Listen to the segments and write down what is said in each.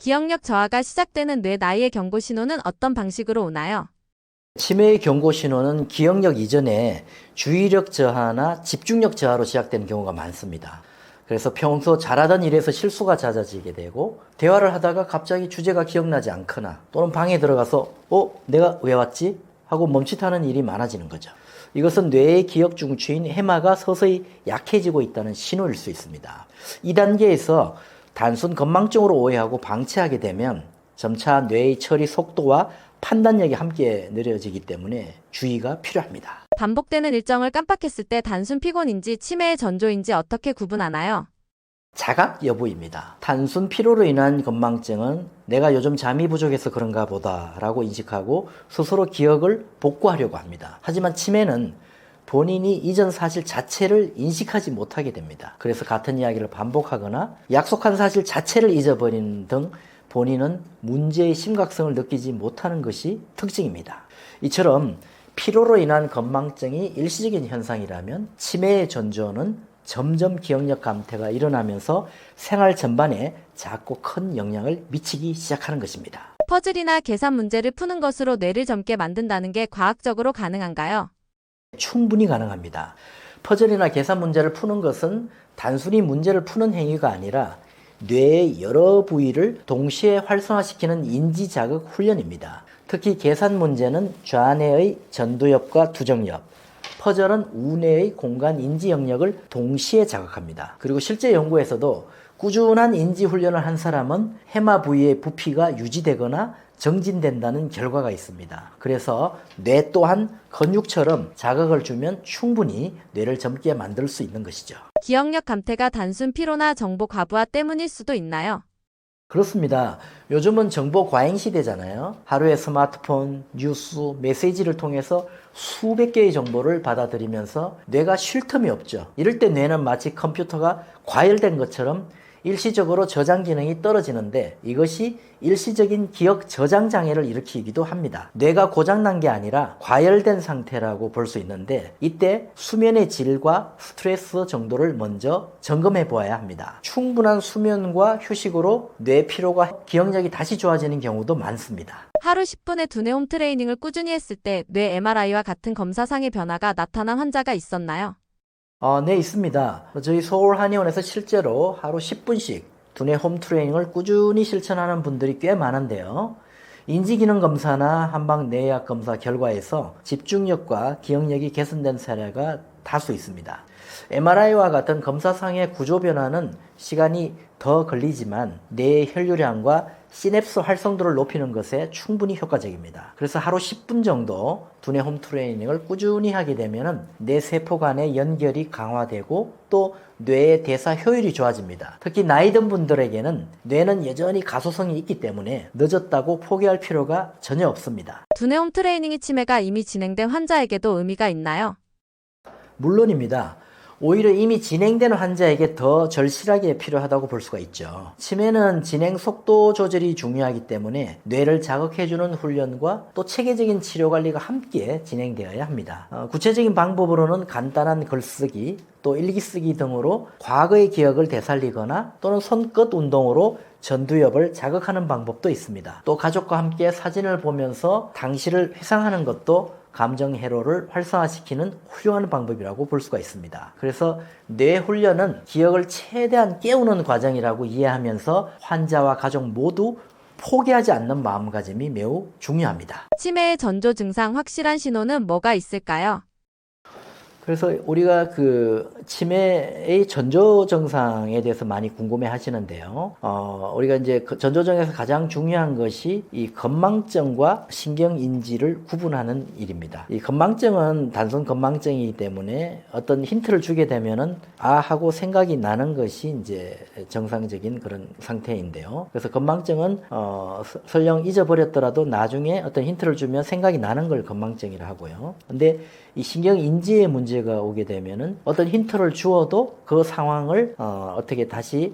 기억력 저하가 시작되는 뇌 나이의 경고 신호는 어떤 방식으로 오나요? 치매의 경고 신호는 기억력 이전에 주의력 저하나 집중력 저하로 시작되는 경우가 많습니다. 그래서 평소 잘하던 일에서 실수가 잦아지게 되고 대화를 하다가 갑자기 주제가 기억나지 않거나 또는 방에 들어가서 내가 왜 왔지? 하고 멈칫하는 일이 많아지는 거죠. 이것은 뇌의 기억 중추인 해마가 서서히 약해지고 있다는 신호일 수 있습니다. 이 단계에서 단순 건망증으로 오해하고 방치하게 되면 점차 뇌의 처리 속도와 판단력이 함께 느려지기 때문에 주의가 필요합니다. 반복되는 일정을 깜빡했을 때 단순 피곤인지 치매의 전조인지 어떻게 구분하나요? 자각 여부입니다. 단순 피로로 인한 건망증은 내가 요즘 잠이 부족해서 그런가 보다 라고 인식하고 스스로 기억을 복구하려고 합니다. 하지만 치매는 본인이 이전 사실 자체를 인식하지 못하게 됩니다. 그래서 같은 이야기를 반복하거나 약속한 사실 자체를 잊어버리는 등 본인은 문제의 심각성을 느끼지 못하는 것이 특징입니다. 이처럼 피로로 인한 건망증이 일시적인 현상이라면 치매의 전조는 점점 기억력 감퇴가 일어나면서 생활 전반에 작고 큰 영향을 미치기 시작하는 것입니다. 퍼즐이나 계산 문제를 푸는 것으로 뇌를 젊게 만든다는 게 과학적으로 가능한가요? 충분히 가능합니다. 퍼즐이나 계산 문제를 푸는 것은 단순히 문제를 푸는 행위가 아니라 뇌의 여러 부위를 동시에 활성화시키는 인지자극 훈련입니다. 특히 계산 문제는 좌뇌의 전두엽과 두정엽, 퍼즐은 우뇌의 공간 인지 영역을 동시에 자극합니다. 그리고 실제 연구에서도 꾸준한 인지 훈련을 한 사람은 해마 부위의 부피가 유지되거나 정진된다는 결과가 있습니다. 그래서 뇌 또한 근육처럼 자극을 주면 충분히 뇌를 젊게 만들 수 있는 것이죠. 기억력 감퇴가 단순 피로나 정보 과부하 때문일 수도 있나요? 그렇습니다. 요즘은 정보 과잉 시대잖아요. 하루에 스마트폰, 뉴스, 메시지를 통해서 수백 개의 정보를 받아들이면서 뇌가 쉴 틈이 없죠. 이럴 때 뇌는 마치 컴퓨터가 과열된 것처럼 일시적으로 저장 기능이 떨어지는데 이것이 일시적인 기억 저장 장애를 일으키기도 합니다. 뇌가 고장난 게 아니라 과열된 상태라고 볼 수 있는데 이때 수면의 질과 스트레스 정도를 먼저 점검해 보아야 합니다. 충분한 수면과 휴식으로 뇌 피로가 기억력이 다시 좋아지는 경우도 많습니다. 하루 10분의 두뇌 홈 트레이닝을 꾸준히 했을 때 뇌 MRI와 같은 검사상의 변화가 나타난 환자가 있었나요? 네, 있습니다. 저희 서울 한의원에서 실제로 하루 10분씩 두뇌 홈 트레이닝을 꾸준히 실천하는 분들이 꽤 많은데요. 인지기능 검사나 한방 뇌약 검사 결과에서 집중력과 기억력이 개선된 사례가 다수 있습니다. MRI와 같은 검사상의 구조 변화는 시간이 더 걸리지만 뇌의 혈류량과 시냅스 활성도를 높이는 것에 충분히 효과적입니다. 그래서 하루 10분 정도 두뇌 홈 트레이닝을 꾸준히 하게 되면 뇌 세포 간의 연결이 강화되고 또 뇌의 대사 효율이 좋아집니다. 특히 나이 든 분들에게는 뇌는 여전히 가소성이 있기 때문에 늦었다고 포기할 필요가 전혀 없습니다. 두뇌 홈 트레이닝이 치매가 이미 진행된 환자에게도 의미가 있나요? 물론입니다. 오히려 이미 진행되는 환자에게 더 절실하게 필요하다고 볼 수가 있죠. 치매는 진행 속도 조절이 중요하기 때문에 뇌를 자극해주는 훈련과 또 체계적인 치료 관리가 함께 진행되어야 합니다. 구체적인 방법으로는 간단한 글쓰기, 또 일기쓰기 등으로 과거의 기억을 되살리거나 또는 손끝 운동으로 전두엽을 자극하는 방법도 있습니다. 또 가족과 함께 사진을 보면서 당시를 회상하는 것도 감정 회로를 활성화시키는 훌륭한 방법이라고 볼 수가 있습니다. 그래서 뇌 훈련은 기억을 최대한 깨우는 과정이라고 이해하면서 환자와 가족 모두 포기하지 않는 마음가짐이 매우 중요합니다. 치매의 전조 증상 확실한 신호는 뭐가 있을까요? 그래서 우리가 치매의 전조 증상에 대해서 많이 궁금해 하시는데요. 우리가 이제 전조증에서 가장 중요한 것이 이 건망증과 신경인지를 구분하는 일입니다. 이 건망증은 단순 건망증이기 때문에 어떤 힌트를 주게 되면은 하고 생각이 나는 것이 이제 정상적인 그런 상태인데요. 그래서 건망증은 설령 잊어버렸더라도 나중에 어떤 힌트를 주면 생각이 나는 걸 건망증이라 하고요. 근데 이 신경인지의 문제가 문제가 오게 되면은 어떤 힌트를 주어도 그 상황을 어떻게 다시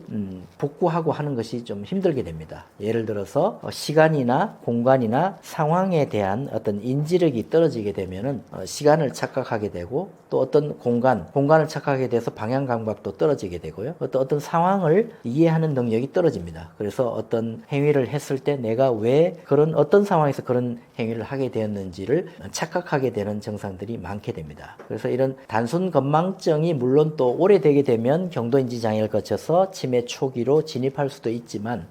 복구하고 하는 것이 좀 힘들게 됩니다. 예를 들어서 시간이나 공간이나 상황에 대한 어떤 인지력이 떨어지게 되면은 시간을 착각하게 되고, 또 어떤 공간을 착각하게 돼서 방향 감각도 떨어지게 되고요. 어떤 상황을 이해하는 능력이 떨어집니다. 그래서 어떤 행위를 했을 때 내가 왜 어떤 상황에서 그런 행위를 하게 되었는지를 착각하게 되는 증상들이 많게 됩니다. 그래서 이런 단순 건망증이 물론 또 오래되게 되면 경도인지 장애를 거쳐서 치매 초기로 진입할 수도 있지만,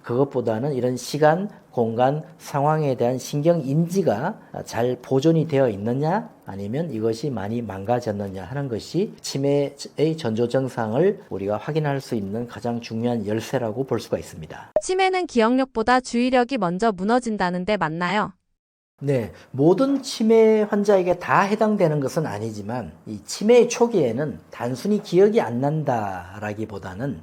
그것보다는 이런 시간, 공간, 상황에 대한 신경 인지가 잘 보존이 되어 있느냐, 아니면 이것이 많이 망가졌느냐 하는 것이 치매의 전조 증상을 우리가 확인할 수 있는 가장 중요한 열쇠라고 볼 수가 있습니다. 치매는 기억력보다 주의력이 먼저 무너진다는데 맞나요? 네, 모든 치매 환자에게 다 해당되는 것은 아니지만, 이 치매의 초기에는 단순히 기억이 안 난다라기보다는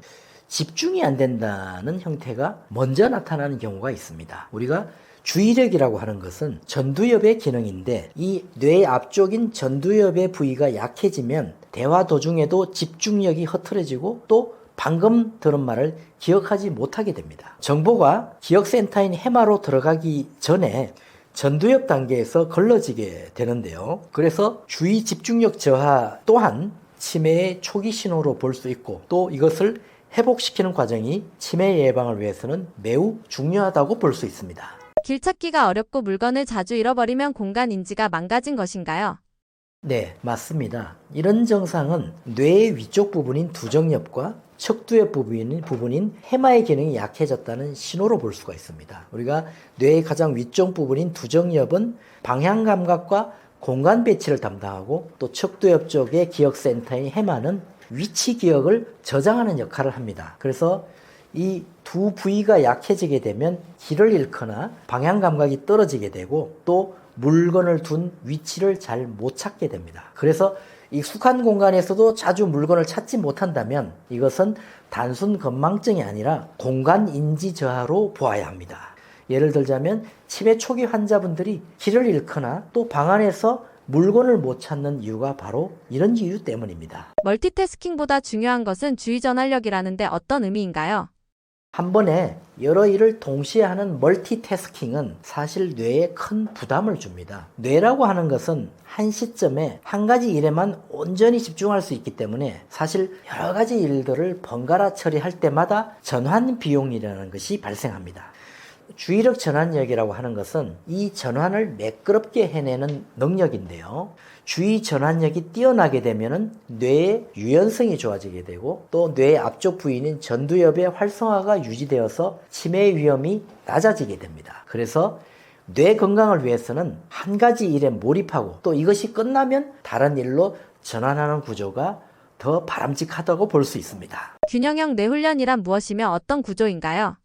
집중이 안 된다는 형태가 먼저 나타나는 경우가 있습니다. 우리가 주의력이라고 하는 것은 전두엽의 기능인데, 이 뇌의 앞쪽인 전두엽의 부위가 약해지면 대화 도중에도 집중력이 흐트러지고 또 방금 들은 말을 기억하지 못하게 됩니다. 정보가 기억센터인 해마로 들어가기 전에 전두엽 단계에서 걸러지게 되는데요. 그래서 주의 집중력 저하 또한 치매의 초기 신호로 볼 수 있고, 또 이것을 회복시키는 과정이 치매 예방을 위해서는 매우 중요하다고 볼 수 있습니다. 길 찾기가 어렵고 물건을 자주 잃어버리면 공간 인지가 망가진 것인가요? 네, 맞습니다. 이런 증상은 뇌의 위쪽 부분인 두정엽과 척두엽 부분인 해마의 기능이 약해졌다는 신호로 볼 수가 있습니다. 우리가 뇌의 가장 위쪽 부분인 두정엽은 방향 감각과 공간 배치를 담당하고, 또 척두엽 쪽의 기억센터인 해마는 위치 기억을 저장하는 역할을 합니다. 그래서 이 두 부위가 약해지게 되면 길을 잃거나 방향 감각이 떨어지게 되고, 또 물건을 둔 위치를 잘 못 찾게 됩니다. 그래서 익숙한 공간에서도 자주 물건을 찾지 못한다면 이것은 단순 건망증이 아니라 공간 인지 저하로 보아야 합니다. 예를 들자면 치매 초기 환자분들이 길을 잃거나 또 방 안에서 물건을 못 찾는 이유가 바로 이런 이유 때문입니다. 멀티태스킹보다 중요한 것은 주의 전환력이라는데 어떤 의미인가요? 한 번에 여러 일을 동시에 하는 멀티태스킹은 사실 뇌에 큰 부담을 줍니다. 뇌라고 하는 것은 한 시점에 한 가지 일에만 온전히 집중할 수 있기 때문에 사실 여러 가지 일들을 번갈아 처리할 때마다 전환 비용이라는 것이 발생합니다. 주의력 전환력이라고 하는 것은 이 전환을 매끄럽게 해내는 능력인데요. 주의 전환력이 뛰어나게 되면 뇌의 유연성이 좋아지게 되고, 또 뇌의 앞쪽 부위인 전두엽의 활성화가 유지되어서 치매의 위험이 낮아지게 됩니다. 그래서 뇌 건강을 위해서는 한 가지 일에 몰입하고, 또 이것이 끝나면 다른 일로 전환하는 구조가 더 바람직하다고 볼 수 있습니다. 균형형 뇌훈련이란 무엇이며 어떤 구조인가요?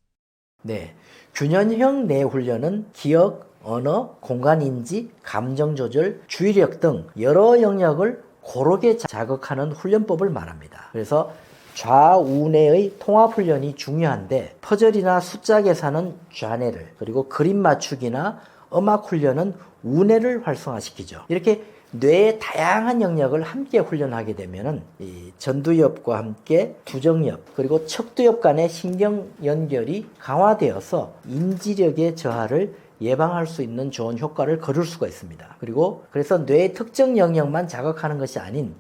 네, 균형형 뇌 훈련은 기억, 언어, 공간인지, 감정조절, 주의력 등 여러 영역을 고르게 자극하는 훈련법을 말합니다. 그래서 좌우뇌의 통합훈련이 중요한데, 퍼즐이나 숫자 계산은 좌뇌를, 그리고 그림 맞추기나 음악 훈련은 우뇌를 활성화시키죠. 이렇게 뇌의 다양한 영역을 함께 훈련하게 되면은 이 전두엽과 함께 두정엽 그리고 척두엽 간의 신경 연결이 강화되어서 인지력의 저하를 예방할 수 있는 좋은 효과를 거둘 수가 있습니다. 그리고 그래서 뇌의 특정 영역만 자극하는 것이 아닌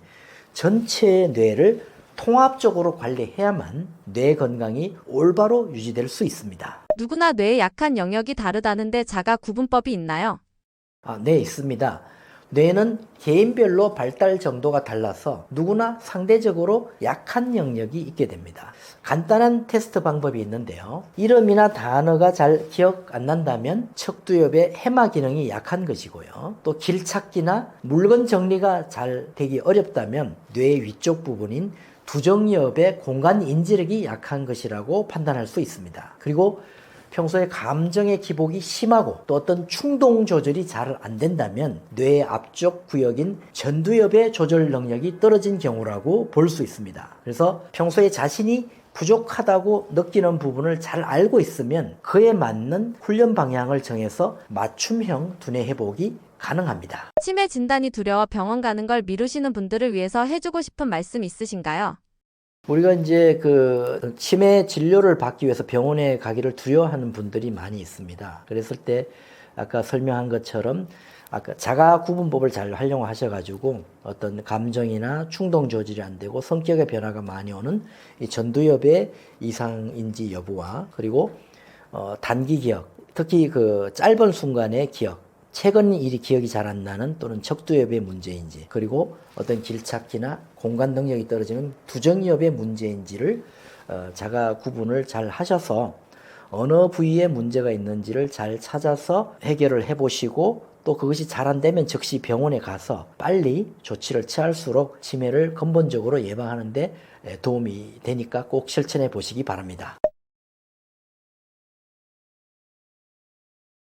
전체 뇌를 통합적으로 관리해야만 뇌 건강이 올바로 유지될 수 있습니다. 누구나 뇌의 약한 영역이 다르다는데 자가 구분법이 있나요? 네, 있습니다. 뇌는 개인별로 발달 정도가 달라서 누구나 상대적으로 약한 영역이 있게 됩니다. 간단한 테스트 방법이 있는데요. 이름이나 단어가 잘 기억 안 난다면 척두엽의 해마 기능이 약한 것이고요. 또 길 찾기나 물건 정리가 잘 되기 어렵다면 뇌 위쪽 부분인 두정엽의 공간 인지력이 약한 것이라고 판단할 수 있습니다. 그리고 평소에 감정의 기복이 심하고 또 어떤 충동 조절이 잘 안 된다면 뇌의 앞쪽 구역인 전두엽의 조절 능력이 떨어진 경우라고 볼 수 있습니다. 그래서 평소에 자신이 부족하다고 느끼는 부분을 잘 알고 있으면 그에 맞는 훈련 방향을 정해서 맞춤형 두뇌 회복이 가능합니다. 치매 진단이 두려워 병원 가는 걸 미루시는 분들을 위해서 해주고 싶은 말씀 있으신가요? 우리가 이제 그 치매 진료를 받기 위해서 병원에 가기를 두려워하는 분들이 많이 있습니다. 그랬을 때 아까 설명한 것처럼 아까 자가 구분법을 잘 활용하셔가지고 어떤 감정이나 충동 조절이 안 되고 성격의 변화가 많이 오는 이 전두엽의 이상인지 여부와 그리고 단기 기억, 특히 그 짧은 순간의 기억, 최근 일이 기억이 잘 안 나는 또는 척두엽의 문제인지 그리고 어떤 길찾기나 공간 능력이 떨어지는 두정엽의 문제인지를 자가 구분을 잘 하셔서 어느 부위에 문제가 있는지를 잘 찾아서 해결을 해보시고 또 그것이 잘 안 되면 즉시 병원에 가서 빨리 조치를 취할수록 치매를 근본적으로 예방하는 데 도움이 되니까 꼭 실천해 보시기 바랍니다.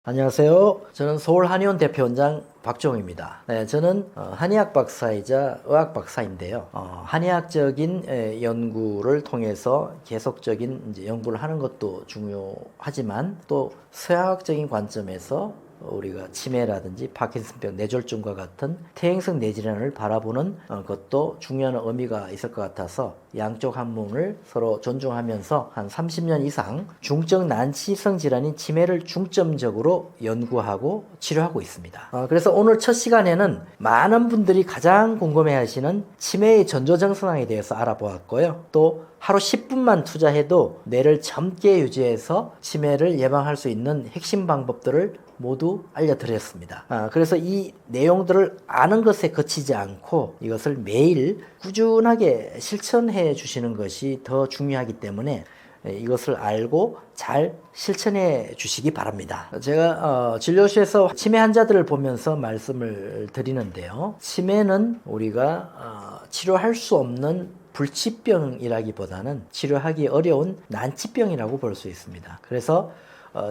안녕하세요. 저는 서울한의원 대표원장 박종우입니다. 네, 저는 한의학 박사이자 의학 박사인데요. 한의학적인 연구를 통해서 계속적인 이제 연구를 하는 것도 중요하지만 또 서양학적인 관점에서 우리가 치매라든지 파킨슨병, 뇌졸중과 같은 퇴행성 뇌질환을 바라보는 것도 중요한 의미가 있을 것 같아서 양쪽 학문을 서로 존중하면서 한 30년 이상 중증 난치성 질환인 치매를 중점적으로 연구하고 치료하고 있습니다. 그래서 오늘 첫 시간에는 많은 분들이 가장 궁금해하시는 치매의 전조증상에 대해서 알아보았고요. 또 하루 10분만 투자해도 뇌를 젊게 유지해서 치매를 예방할 수 있는 핵심 방법들을 모두 알려드렸습니다. 그래서 이 내용들을 아는 것에 그치지 않고 이것을 매일 꾸준하게 실천해 주시는 것이 더 중요하기 때문에 이것을 알고 잘 실천해 주시기 바랍니다. 제가 진료실에서 치매 환자들을 보면서 말씀을 드리는데요. 치매는 우리가 치료할 수 없는 불치병이라기보다는 치료하기 어려운 난치병이라고 볼 수 있습니다. 그래서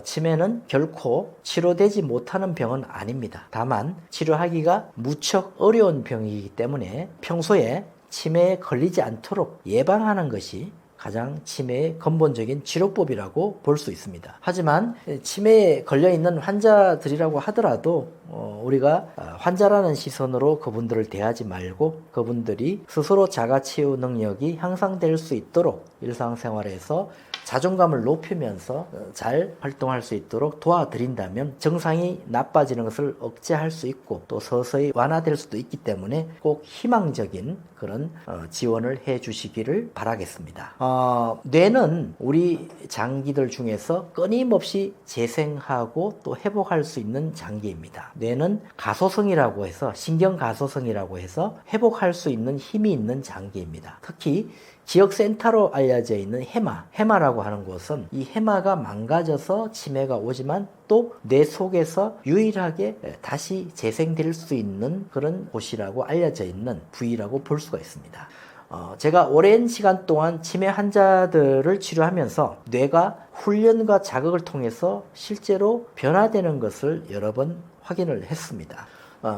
치매는 결코 치료되지 못하는 병은 아닙니다. 다만 치료하기가 무척 어려운 병이기 때문에 평소에 치매에 걸리지 않도록 예방하는 것이 가장 치매의 근본적인 치료법이라고 볼 수 있습니다. 하지만 치매에 걸려있는 환자들이라고 하더라도 우리가 환자라는 시선으로 그분들을 대하지 말고 그분들이 스스로 자가치유 능력이 향상될 수 있도록 일상생활에서 자존감을 높이면서 잘 활동할 수 있도록 도와드린다면 증상이 나빠지는 것을 억제할 수 있고 또 서서히 완화될 수도 있기 때문에 꼭 희망적인 그런 지원을 해 주시기를 바라겠습니다. 뇌는 우리 장기들 중에서 끊임없이 재생하고 또 회복할 수 있는 장기입니다. 뇌는 가소성이라고 해서 신경가소성이라고 해서 회복할 수 있는 힘이 있는 장기입니다. 특히 기억센터로 알려져 있는 해마라고 하는 곳은 이 해마가 망가져서 치매가 오지만 또 뇌 속에서 유일하게 다시 재생될 수 있는 그런 곳이라고 알려져 있는 부위라고 볼 수가 있습니다. 제가 오랜 시간 동안 치매 환자들을 치료하면서 뇌가 훈련과 자극을 통해서 실제로 변화되는 것을 여러 번 확인을 했습니다.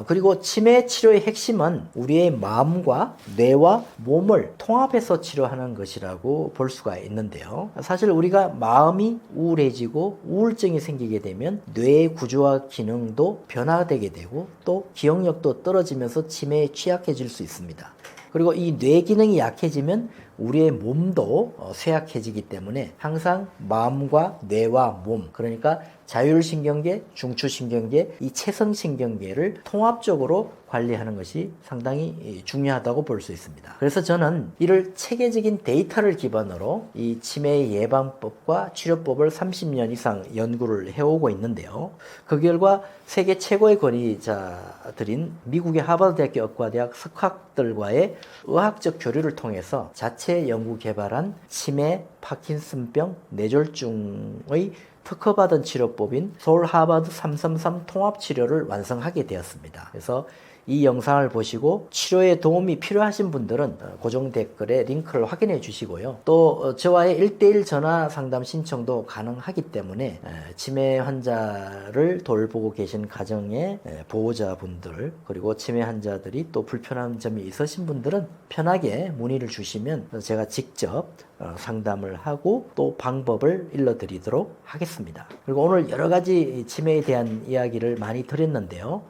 그리고 치매 치료의 핵심은 우리의 마음과 뇌와 몸을 통합해서 치료하는 것이라고 볼 수가 있는데요. 사실 우리가 마음이 우울해지고 우울증이 생기게 되면 뇌의 구조와 기능도 변화되게 되고 또 기억력도 떨어지면서 치매에 취약해질 수 있습니다. 그리고 이 뇌 기능이 약해지면 우리의 몸도 쇠약해지기 때문에 항상 마음과 뇌와 몸, 그러니까 자율신경계, 중추신경계, 이 체성신경계를 통합적으로 관리하는 것이 상당히 중요하다고 볼 수 있습니다. 그래서 저는 이를 체계적인 데이터를 기반으로 이 치매 예방법과 치료법을 30년 이상 연구를 해오고 있는데요. 그 결과 세계 최고의 권위자들인 미국의 하버드대학교 의과대학 석학들과의 의학적 교류를 통해서 자체 연구 개발한 치매, 파킨슨병, 뇌졸중의 특허받은 치료법인 서울 하버드 333 통합치료를 완성하게 되었습니다. 그래서 이 영상을 보시고 치료에 도움이 필요하신 분들은 고정 댓글에 링크를 확인해 주시고요. 또 저와의 1:1 전화 상담 신청도 가능하기 때문에 치매 환자를 돌보고 계신 가정의 보호자분들 그리고 치매 환자들이 또 불편한 점이 있으신 분들은 편하게 문의를 주시면 제가 직접 상담을 하고 또 방법을 일러드리도록 하겠습니다. 그리고 오늘 여러 가지 치매에 대한 이야기를 많이 드렸는데요.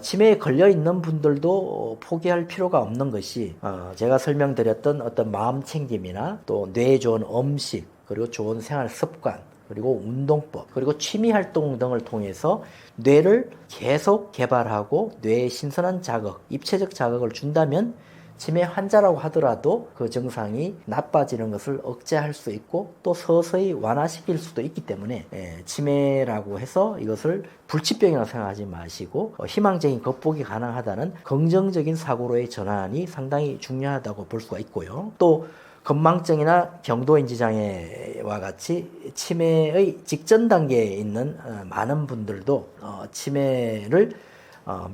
치매에 걸려 있는 분들도 포기할 필요가 없는 것이 제가 설명드렸던 어떤 마음 챙김이나 또 뇌에 좋은 음식, 그리고 좋은 생활 습관, 그리고 운동법, 그리고 취미 활동 등을 통해서 뇌를 계속 개발하고 뇌에 신선한 자극, 입체적 자극을 준다면 치매 환자라고 하더라도 그 증상이 나빠지는 것을 억제할 수 있고 또 서서히 완화시킬 수도 있기 때문에 치매라고 해서 이것을 불치병이라고 생각하지 마시고 희망적인 극복이 가능하다는 긍정적인 사고로의 전환이 상당히 중요하다고 볼 수가 있고요. 또 건망증이나 경도인지 장애와 같이 치매의 직전 단계에 있는 많은 분들도 치매를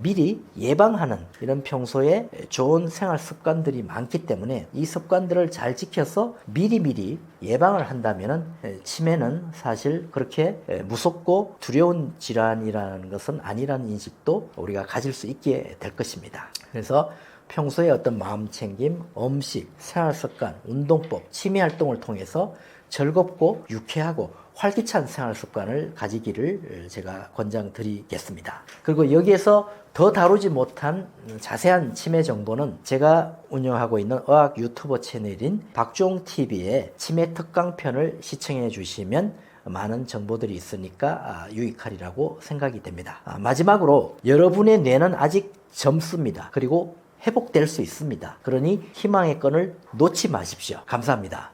미리 예방하는 이런 평소에 좋은 생활 습관들이 많기 때문에 이 습관들을 잘 지켜서 미리미리 예방을 한다면 치매는 사실 그렇게 무섭고 두려운 질환이라는 것은 아니라는 인식도 우리가 가질 수 있게 될 것입니다. 그래서 평소에 어떤 마음 챙김, 음식, 생활 습관, 운동법, 취미 활동을 통해서 즐겁고 유쾌하고 활기찬 생활 습관을 가지기를 제가 권장드리겠습니다. 그리고 여기에서 더 다루지 못한 자세한 치매 정보는 제가 운영하고 있는 의학 유튜버 채널인 박종TV의 치매 특강편을 시청해 주시면 많은 정보들이 있으니까 유익하리라고 생각이 됩니다. 마지막으로 여러분의 뇌는 아직 젊습니다. 그리고 회복될 수 있습니다. 그러니 희망의 끈을 놓지 마십시오. 감사합니다.